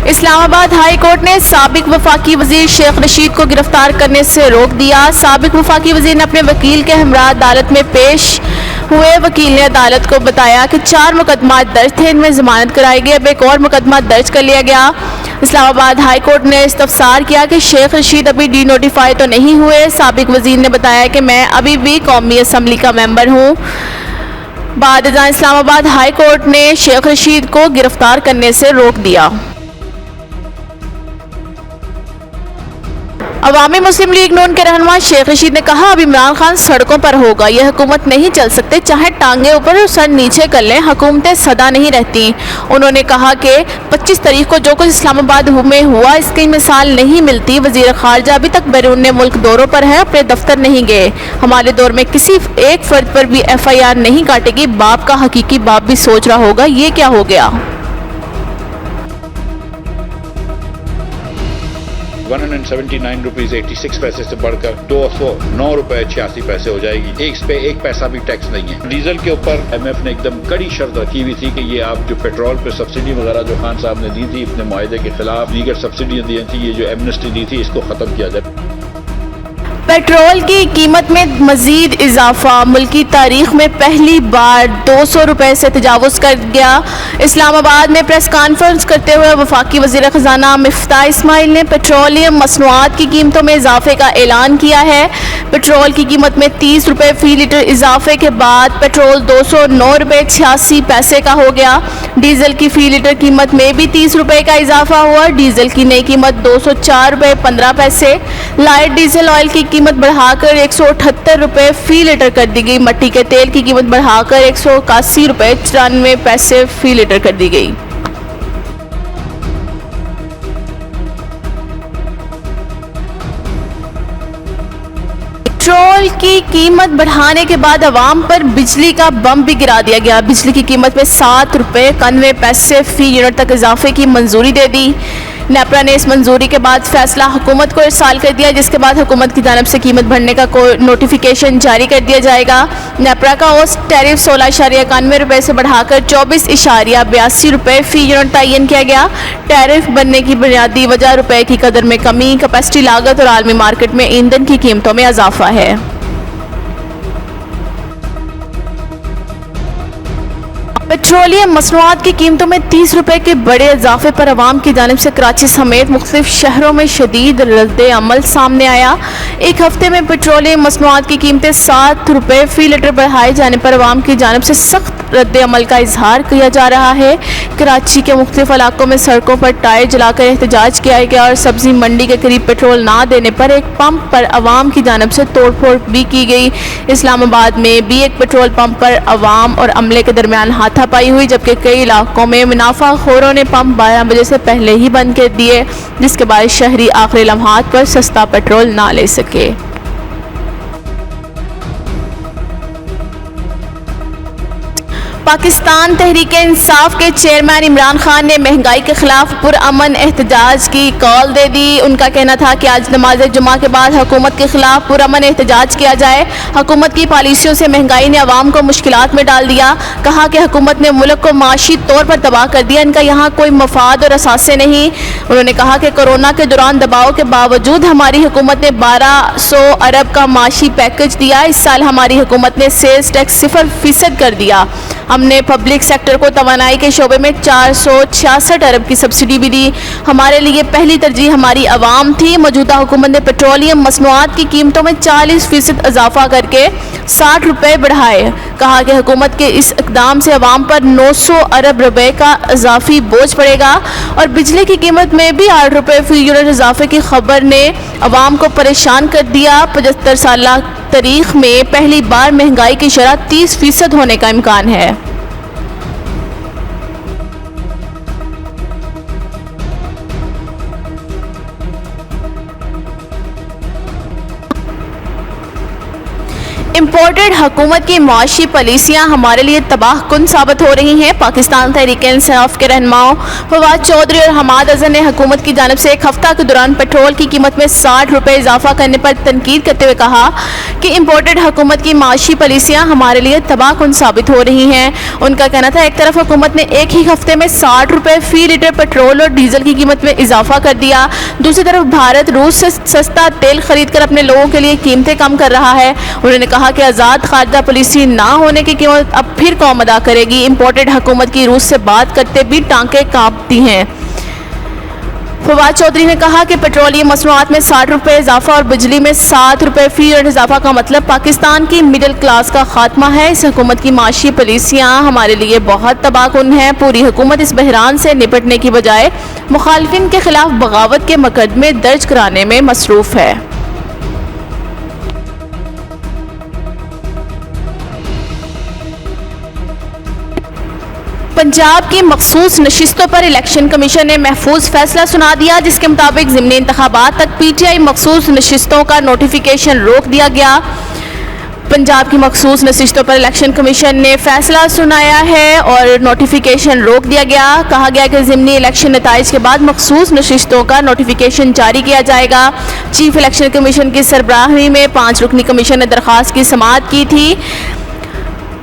Islamabad high court ने साबिक वफाकी वजीर शेख रशीद को गिरफ्तार करने से रोक दिया। साबिक वफाकी वजीर ने अपने वकील के हमरा अदालत में पेश हुए। वकील ने अदालत को बताया कि 4 मुकदमा दर्ज थे, इनमें जमानत कराई गई। अब एक और मुकदमा दर्ज कर लिया गया। इस्लामाबाद हाई कोर्ट ने इस्तफसार किया कि शेख रशीद अभी डी नोटिफाई तो नहीं हुए। साबिक वजीर ने बताया कि मैं अभी भी कौमी असम्बली का मेंबर हूँ। बाद इस्लामाबाद हाई कोर्ट ने शेख रशीद को गिरफ्तार करने से रोक दिया। अवामी मुस्लिम लीग नून के रहनुमा शेख रशीद ने कहा, अब इमरान खान सड़कों पर होगा, यह हुकूमत नहीं चल सकते, चाहे टांगे ऊपर और सर नीचे कर लें, हुकूमतें सदा नहीं रहती। उन्होंने कहा कि 25 तारीख को जो कुछ इस्लामाबाद में हुआ इसकी मिसाल नहीं मिलती। वजीर खारजा अभी तक बैरून मुल्क दौरों पर है, अपने दफ्तर नहीं गए। हमारे दौर में किसी एक फर्द पर भी FIR नहीं काटेगी। बाप का हकीकी बाप भी सोच रहा होगा ये क्या हो गया। 179 रुपीज 86 पैसे से बढ़कर 209 रुपए 86 पैसे हो जाएगी। इस पे 1 पैसा भी टैक्स नहीं है। डीजल के ऊपर MF ने एकदम कड़ी शर्त रखी हुई थी कि ये आप जो पेट्रोल पे सब्सिडी वगैरह जो खान साहब ने दी थी अपने मुआहदे के खिलाफ, दीगर सब्सिडियां दी थी, ये जो एमनेस्टी दी थी, इसको खत्म किया जाए। पेट्रोल की कीमत में मजीद इजाफा, मुल्की तारीख में पहली बार 200 रुपये से तजावुज़ कर गया। इस्लामाबाद में प्रेस कॉन्फ्रेंस करते हुए वफाकी वज़ीर ख़ज़ाना मिफ्ताह इस्माइल ने पेट्रोलियम मसनूआत की कीमतों में इजाफे का ऐलान किया है। पेट्रोल की कीमत में 30 रुपये फ़ी लीटर इजाफे के बाद पेट्रोल 209 रुपये 86 पैसे का हो गया। डीजल की फ़ी लीटर कीमत में भी 30 रुपये का इजाफा हुआ। डीजल की नई कीमत 204 रुपये 15 पैसे। लाइट डीजल ऑयल की कीमत बढ़ाकर 178 रुपये फ़ी लीटर कर दी गई। मट्टी के तेल की कीमत बढ़ाकर 181 रुपये 94 पैसे फ़ी लीटर कर दी गई। पेट्रोल की कीमत बढ़ाने के बाद आवाम पर बिजली का बम भी गिरा दिया गया। बिजली की कीमत में 7 रुपये 91 पैसे फ़ी यूनिट तक इजाफे की मंजूरी दे दी। नेपरा ने इस मंजूरी के बाद फैसला हुकूमत को इरसाल कर दिया, जिसके बाद हुकूमत की जानब से कीमत बढ़ने का नोटिफिकेशन जारी कर दिया जाएगा। नेपरा का औसत टैरिफ 16.91 रुपये से बढ़ाकर 24.82 रुपये फ़ी यूनिट तयन किया गया। टैरिफ बनने की बुनियादी वजह रुपये की कदर में कमी, कैपेसिटी लागत और आलमी मार्केट में ईंधन की कीमतों में इजाफा है। पेट्रोलियम मसनूआत की कीमतों में 30 रुपये के बड़े इजाफे पर अवाम की जानिब से कराची समेत मुख्तलिफ शहरों में शदीद रद्द अमल सामने आया। एक हफ्ते में पेट्रोलियम मसनूआत की कीमतें 7 रुपये फ़ी लीटर बढ़ाए जाने पर अवाम की जानिब से सख्त रद्द अमल का इजहार किया जा रहा है। कराची के मुख्तलिफ इलाकों में सड़कों पर टायर जलाकर एहतजाज किया गया और सब्जी मंडी के करीब पेट्रोल ना देने पर एक पंप पर अवाम की जानिब से तोड़फोड़ भी की गई। इस्लामाबाद में भी एक पेट्रोल पंप पर अवाम और अमले के दरमियान हाथापाई हुई, जबकि कई इलाकों में मुनाफाखोरों ने पंप 12 बजे से पहले ही बंद कर दिए, जिसके बाद शहरी आखिरी लम्हात पर सस्ता पेट्रोल ना ले सके। पाकिस्तान तहरीक इंसाफ के चेयरमैन इमरान खान ने महंगाई के खिलाफ पुरअमन एहतजाज की कॉल दे दी। उनका कहना था कि आज नमाज जुमा के बाद हुकूमत के खिलाफ पुरअमन एहतजाज किया जाए। हुकूमत की पॉलिसियों से महंगाई ने अवाम को मुश्किलात में डाल दिया। कहा कि हुकूमत ने मुल्क को माशी तौर पर तबाह कर दिया, इनका यहाँ कोई मफाद और असासे नहीं। उन्होंने कहा कि कोरोना के दौरान दबाव के बावजूद हमारी हुकूमत ने 1200 अरब का माशी पैकेज दिया। इस साल हमारी हुकूमत ने सेल्स टैक्स 0% कर दिया। हमने पब्लिक सेक्टर को तवानाई के शोबे में 466 अरब की सब्सिडी भी दी। हमारे लिए पहली तरजीह हमारी आवाम थी। मौजूदा हुकूमत ने पेट्रोलियम मसनूआत की कीमतों में 40% इजाफा करके 60 रुपये बढ़ाए। कहा कि हुकूमत के इस इकदाम से अवाम पर 900 अरब रुपए का इजाफी बोझ पड़ेगा और बिजली की कीमत में भी 8 रुपये फ़ी यूनिट इजाफे की खबर ने अवाम को परेशान कर दिया। 75 साल तारीख में पहली बार महंगाई की शरह 30% होने का इम्कान है। इम्पोर्टेड हुकूमत की मुआशी पॉलिसियाँ हमारे लिए तबाह कुन साबित हो रही हैं। पाकिस्तान तहरीक इंसाफ के रहनुमाओं फवाद चौधरी और हमाद अजहर ने हुकूमत की जानिब से एक हफ्ता के दौरान पेट्रोल की कीमत में 60 रुपये इजाफा करने पर तनकीद करते हुए कहा कि इम्पोर्टेड हुकूमत की मुआशी पॉलिसियाँ हमारे लिए तबाह कुन साबित हो रही हैं। उनका कहना था, एक तरफ हुकूमत ने एक ही हफ्ते में 60 रुपये फी लीटर पेट्रोल और डीजल की कीमत में इजाफा कर दिया, दूसरी तरफ भारत रूस से सस्ता तेल खरीद कर अपने लोगों के लिए कीमतें कम कर रहा है। उन्होंने कहा कि आज़ाद खारजा पॉलिसी ना होने की कीमत अब फिर कौम अदा करेगी। इम्पोर्टेड हुकूमत की रूस से बात करते भी टांकें कांपती हैं। फवाद चौधरी ने कहा कि पेट्रोलियम मसनूआत में 60 रुपये इजाफा और बिजली में 7 रुपये फी यूनिट इजाफा का मतलब पाकिस्तान की मिडिल क्लास का खात्मा है। इस हुकूमत की माशी पॉलिसियाँ हमारे लिए बहुत तबाहकुन हैं। पूरी हुकूमत इस बहरान से निपटने की बजाय मुखालिफिन के खिलाफ बगावत के मुकदमे दर्ज कराने में मसरूफ़ है। पंजाब की मखसूस नशिस्तों पर इलेक्शन कमीशन ने महफूज फैसला सुना दिया, जिसके मुताबिक ज़िमनी इंतखाबात तक पीटीआई मखसूस नशिस्तों का नोटिफिकेशन रोक दिया गया। पंजाब की मखसूस नशिस्तों पर इलेक्शन कमीशन ने फैसला सुनाया है और नोटिफिकेशन रोक दिया गया। कहा गया कि ज़िमनी इलेक्शन नताइज के बाद मखसूस नशिस्तों का नोटिफिकेशन जारी किया जाएगा। चीफ इलेक्शन कमीशन की सरबराही में 5 रुकनी कमीशन ने दरख्वास्त की समाअत की थी।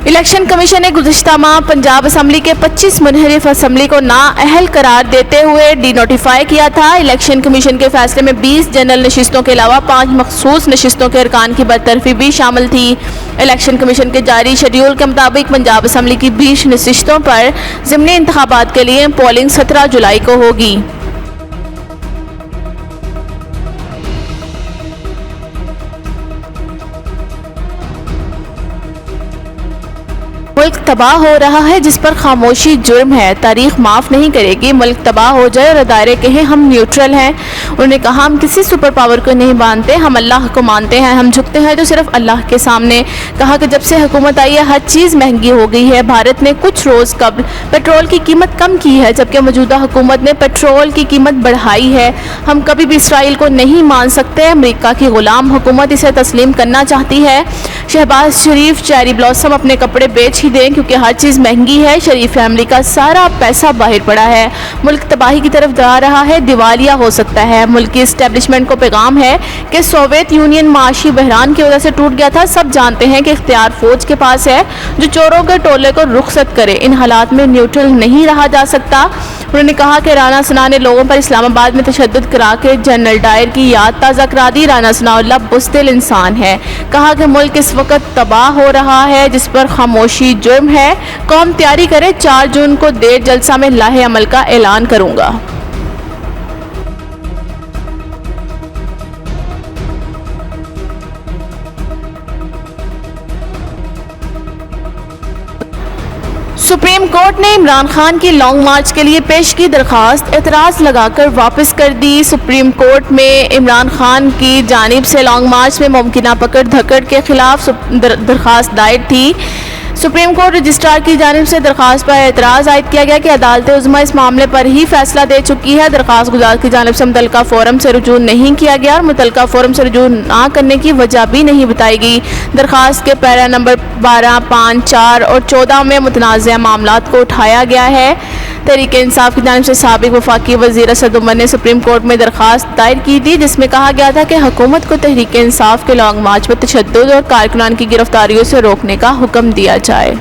इलेक्शन कमीशन ने गुज़िश्ता माह पंजाब असम्बली के 25 मुनहरिफ असम्बली को नाअहल करार देते हुए डी नोटिफाई किया था। इलेक्शन कमीशन के फैसले में 20 जनरल नशिस्तों के अलावा 5 मखसूस नशिस्तों के अरकान की बरतरफी भी शामिल थी। इलेक्शन कमीशन के जारी शेड्यूल के मुताबिक पंजाब असम्बली की 20 नशिस्तों पर ज़िमनी इंतखाबात के लिए पोलिंग 17 जुलाई को होगी। मुल्क तबाह हो रहा है जिस पर खामोशी जुर्म है, तारीख माफ़ नहीं करेगी। मुल्क तबाह हो जाए और अदारे कहें हम न्यूट्रल हैं। उन्होंने कहा, हम किसी सुपर पावर को नहीं मानते, हम अल्लाह को मानते हैं, हम झुकते हैं तो सिर्फ अल्लाह के सामने। कहा कि जब से हुकूमत आई है हर चीज़ महंगी हो गई है। भारत ने कुछ रोज़ कबल पेट्रोल की कीमत कम की है, जबकि मौजूदा हुकूमत ने पेट्रोल की कीमत बढ़ाई है। हम कभी भी इसराइल को नहीं मान सकते। अमेरिका की गुलाम हुकूमत इसे तस्लीम करना चाहती है। शहबाज शरीफ चेरी ब्लॉसम अपने कपड़े बेच ही दें क्योंकि हर चीज़ महंगी है। शरीफ फैमिली का सारा पैसा बाहर पड़ा है। मुल्क तबाही की तरफ जा रहा है, दिवालिया हो सकता है। मुल्क की इस्टेब्लिशमेंट को पैगाम है कि सोवियत यूनियन माशी बहरान की वजह से टूट गया था। सब जानते हैं कि इख्तियार फौज के पास है जो चोरों के टोले को रुखसत करे। इन हालात में न्यूट्रल नहीं रहा जा सकता। उन्होंने कहा कि राना सना ने लोगों पर इस्लामाबाद में तशद्दुद करा के जनरल डायर की याद ताज़ा करा दी। राना सनाउल्लाह बुज़दिल इंसान है। कहा कि मुल्क इस वक्त तबाह हो रहा है जिस पर खामोशी जुर्म है। कौम तैयारी करे, 4 जून को देर जलसा में लाहे अमल का ऐलान करूंगा। सुप्रीम कोर्ट ने इमरान खान की लॉन्ग मार्च के लिए पेश की दरख्वास्त एतराज़ लगाकर वापस कर दी। सुप्रीम कोर्ट में इमरान खान की जानिब से लॉन्ग मार्च में मुमकिना पकड़ धकड़ के खिलाफ दरख्वास्त दायर थी। सुप्रीम कोर्ट रजिस्ट्रार की जानिब से दरख्वास्त पर एतराज़ आयद किया गया कि अदालत उज़्मा इस मामले पर ही फैसला दे चुकी है। दरख्वास्त गुजार की जानिब से मुतल्लिका फोरम से रुजू नहीं किया गया और मुतल्लिका फोरम से रुजू ना करने की वजह भी नहीं बताई गई। दरख्वास्त के पैरा नंबर 12, 5, 4 और 14 में मुतनाज़ा मामलात को उठाया गया है। तहरीक इंसाफ की जानिब से साबिक वफाकी वज़ीर असद उमर ने सुप्रीम कोर्ट में दरख्वास्त दायर की थी जिसमें कहा गया था कि हुकूमत को तहरीक इंसाफ के लॉन्ग मार्च में तशद्दुद और कारकुनान की गिरफ्तारियों से रोकने का हुक्म दिया जाए।